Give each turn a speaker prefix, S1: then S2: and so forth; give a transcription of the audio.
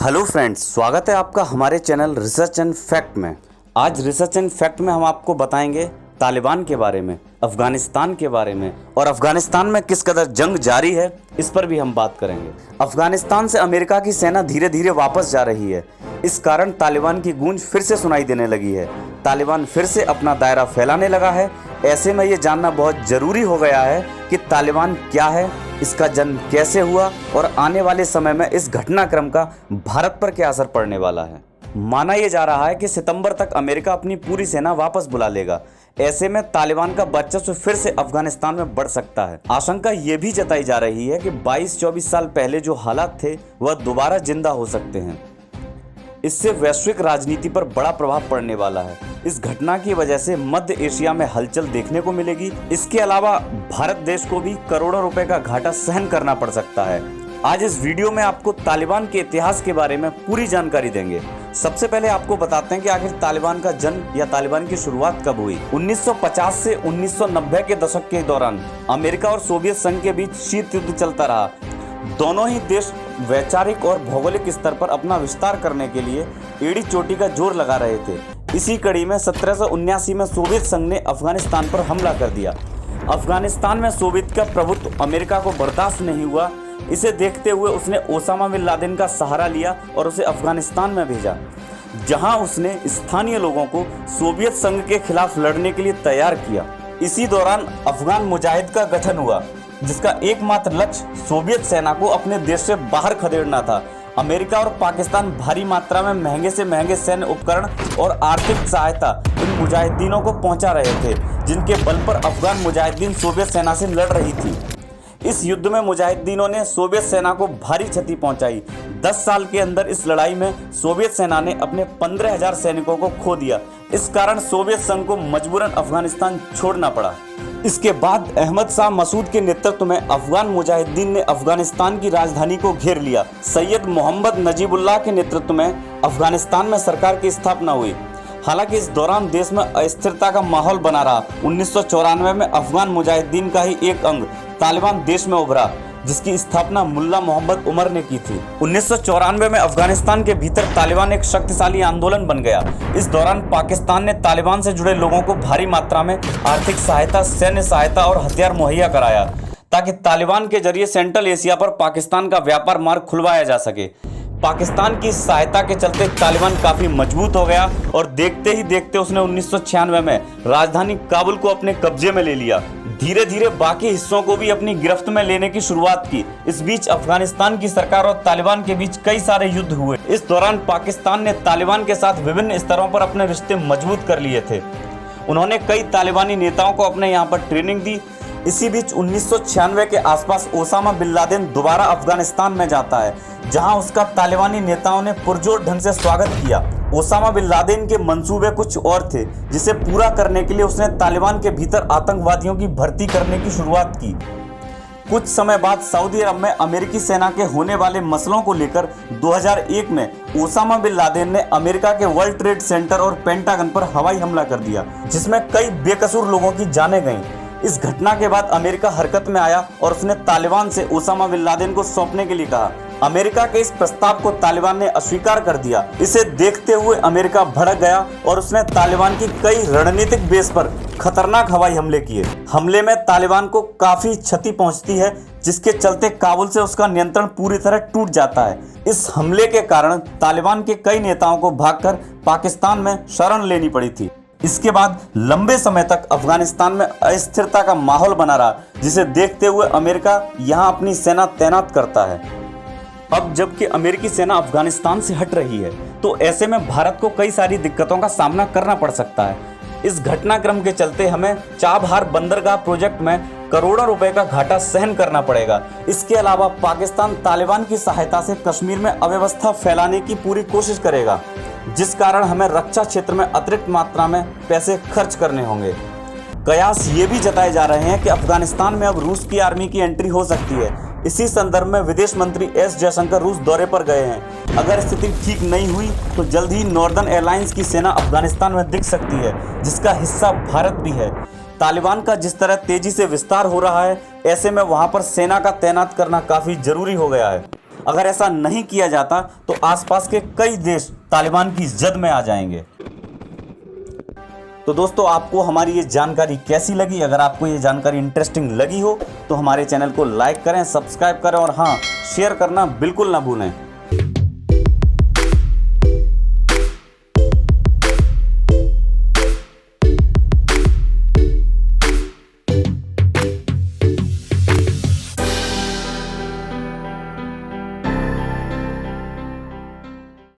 S1: Hello friends, स्वागत है आपका हमारे चैनल रिसर्च एंड फैक्ट में। आज रिसर्च एंड फैक्ट में हम आपको बताएंगे तालिबान के बारे में, अफगानिस्तान के बारे में और अफगानिस्तान में किस कदर जंग जारी है, इस पर भी हम बात करेंगे। अफगानिस्तान से अमेरिका की सेना धीरे धीरे वापस जा रही है। इस कारण तालिबान की गूंज फिर से सुनाई देने लगी है। तालिबान फिर से अपना दायरा फैलाने लगा है। ऐसे में ये जानना बहुत ज़रूरी हो गया है कि तालिबान क्या है, इसका जन्म कैसे हुआ और आने वाले समय में इस घटनाक्रम का भारत पर क्या असर पड़ने वाला है। माना यह जा रहा है कि सितंबर तक अमेरिका अपनी पूरी सेना वापस बुला लेगा। ऐसे में तालिबान का वर्चस्व फिर से अफगानिस्तान में बढ़ सकता है। आशंका ये भी जताई जा रही है कि 22-24 साल पहले जो हालात थे वह दोबारा जिंदा हो सकते हैं। इससे वैश्विक राजनीति पर बड़ा प्रभाव पड़ने वाला है। इस घटना की वजह से मध्य एशिया में हलचल देखने को मिलेगी। इसके अलावा भारत देश को भी करोड़ों रुपए का घाटा सहन करना पड़ सकता है। आज इस वीडियो में आपको तालिबान के इतिहास के बारे में पूरी जानकारी देंगे। सबसे पहले आपको बताते हैं कि आखिर तालिबान का जन्म या तालिबान की शुरुआत कब हुई। 1950 से 1990 के दशक के दौरान अमेरिका और सोवियत संघ के बीच शीत युद्ध चलता रहा। दोनों ही देश वैचारिक और भौगोलिक स्तर पर अपना विस्तार करने के लिए एड़ी चोटी का जोर लगा रहे थे। इसी कड़ी में 1779 में सोवियत संघ ने अफगानिस्तान पर हमला कर दिया। अफगानिस्तान में सोवियत का प्रभुत्व अमेरिका को बर्दाश्त नहीं हुआ। इसे देखते हुए उसने ओसामा बिन लादेन का सहारा लिया और उसे अफगानिस्तान में भेजा, जहां उसने स्थानीय लोगों को सोवियत संघ के खिलाफ लड़ने के लिए तैयार किया। इसी दौरान अफगान मुजाहिद का गठन हुआ, जिसका एकमात्र लक्ष्य सोवियत सेना को अपने देश से बाहर खदेड़ना था। अमेरिका और पाकिस्तान भारी मात्रा में महंगे से महंगे सैन्य उपकरण और आर्थिक सहायता इन मुजाहिदीनों को पहुंचा रहे थे, जिनके बल पर अफगान मुजाहिदीन सोवियत सेना से लड़ रही थी। इस युद्ध में मुजाहिदीनों ने सोवियत सेना को भारी क्षति पहुंचाई। 10 साल के अंदर इस लड़ाई में सोवियत सेना ने अपने 15,000 सैनिकों को खो दिया। इस कारण सोवियत संघ को मजबूरन अफगानिस्तान छोड़ना पड़ा। इसके बाद अहमद शाह मसूद के नेतृत्व में अफगान मुजाहिदीन ने अफगानिस्तान की राजधानी को घेर लिया। सैयद मोहम्मद नजीबुल्लाह के नेतृत्व में अफगानिस्तान में सरकार की स्थापना हुई। हालांकि इस दौरान देश में अस्थिरता का माहौल बना रहा। 1994 में अफगान मुजाहिदीन का ही एक अंग तालिबान देश में उभरा, जिसकी स्थापना मुल्ला मोहम्मद उमर ने की थी। 1994 में अफगानिस्तान के भीतर तालिबान एक शक्तिशाली आंदोलन बन गया। इस दौरान पाकिस्तान ने तालिबान से जुड़े लोगों को भारी मात्रा में आर्थिक सहायता, सैन्य सहायता और हथियार मुहैया कराया, ताकि तालिबान के जरिए सेंट्रल एशिया पर पाकिस्तान का व्यापार मार्ग खुलवाया जा सके। पाकिस्तान की सहायता के चलते तालिबान काफी मजबूत हो गया और देखते ही देखते उसने 1996 में राजधानी काबुल को अपने कब्जे में ले लिया। धीरे धीरे बाकी हिस्सों को भी अपनी गिरफ्त में लेने की शुरुआत की। इस बीच अफगानिस्तान की सरकार और तालिबान के बीच कई सारे युद्ध हुए। इस दौरान पाकिस्तान ने तालिबान के साथ विभिन्न स्तरों पर अपने रिश्ते मजबूत कर लिए थे। उन्होंने कई तालिबानी नेताओं को अपने यहाँ पर ट्रेनिंग दी। इसी बीच 1996 के आसपास ओसामा बिन लादेन दोबारा अफगानिस्तान में जाता है, जहां उसका तालिबानी नेताओं ने पुरजोर ढंग से स्वागत किया। ओसामा बिन लादेन के मंसूबे कुछ और थे, जिसे पूरा करने के लिए उसने तालिबान के भीतर आतंकवादियों की भर्ती करने की शुरुआत की। कुछ समय बाद सऊदी अरब में अमेरिकी सेना के होने वाले मसलों को लेकर 2001 में ओसामा बिन लादेन ने अमेरिका के वर्ल्ड ट्रेड सेंटर और पेंटागन पर हवाई हमला कर दिया, जिसमें कई बेकसूर लोगों की जानें गईं। इस घटना के बाद अमेरिका हरकत में आया और उसने तालिबान से ओसामा बिन लादेन को सौंपने के लिए कहा। अमेरिका के इस प्रस्ताव को तालिबान ने अस्वीकार कर दिया। इसे देखते हुए अमेरिका भड़क गया और उसने तालिबान की कई रणनीतिक बेस पर खतरनाक हवाई हमले किए। हमले में तालिबान को काफी क्षति पहुंचती है, जिसके चलते काबुल से उसका नियंत्रण पूरी तरह टूट जाता है। इस हमले के कारण तालिबान के कई नेताओं को भागकर पाकिस्तान में शरण लेनी पड़ी थी। इसके बाद लंबे समय तक अफगानिस्तान में अस्थिरता का माहौल बना रहा, जिसे देखते हुए अमेरिका यहां अपनी सेना तैनात करता है। अब जबकि अमेरिकी सेना अफगानिस्तान से हट रही है, तो ऐसे में भारत को कई सारी दिक्कतों का सामना करना पड़ सकता है। इस घटनाक्रम के चलते हमें चाबहार बंदरगाह प्रोजेक्ट में करोड़ों रुपए का घाटा सहन करना पड़ेगा। इसके अलावा पाकिस्तान तालिबान की सहायता से कश्मीर में अव्यवस्था फैलाने की पूरी कोशिश करेगा, जिस कारण हमें रक्षा क्षेत्र में अतिरिक्त मात्रा में पैसे खर्च करने होंगे। कयास ये भी जताए जा रहे हैं कि अफगानिस्तान में अब रूस की आर्मी की एंट्री हो सकती है। इसी संदर्भ में विदेश मंत्री एस जयशंकर रूस दौरे पर गए हैं। अगर स्थिति ठीक नहीं हुई तो जल्द ही नॉर्दर्न एयरलाइंस की सेना अफगानिस्तान में दिख सकती है, जिसका हिस्सा भारत भी है। तालिबान का जिस तरह तेजी से विस्तार हो रहा है, ऐसे में वहां पर सेना का तैनात करना काफी जरूरी हो गया है। अगर ऐसा नहीं किया जाता तो आसपास के कई देश तालिबान की जद में आ जाएंगे। तो दोस्तों, आपको हमारी ये जानकारी कैसी लगी? अगर आपको ये जानकारी इंटरेस्टिंग लगी हो तो हमारे चैनल को लाइक करें, सब्सक्राइब करें और हाँ, शेयर करना बिल्कुल ना भूलें।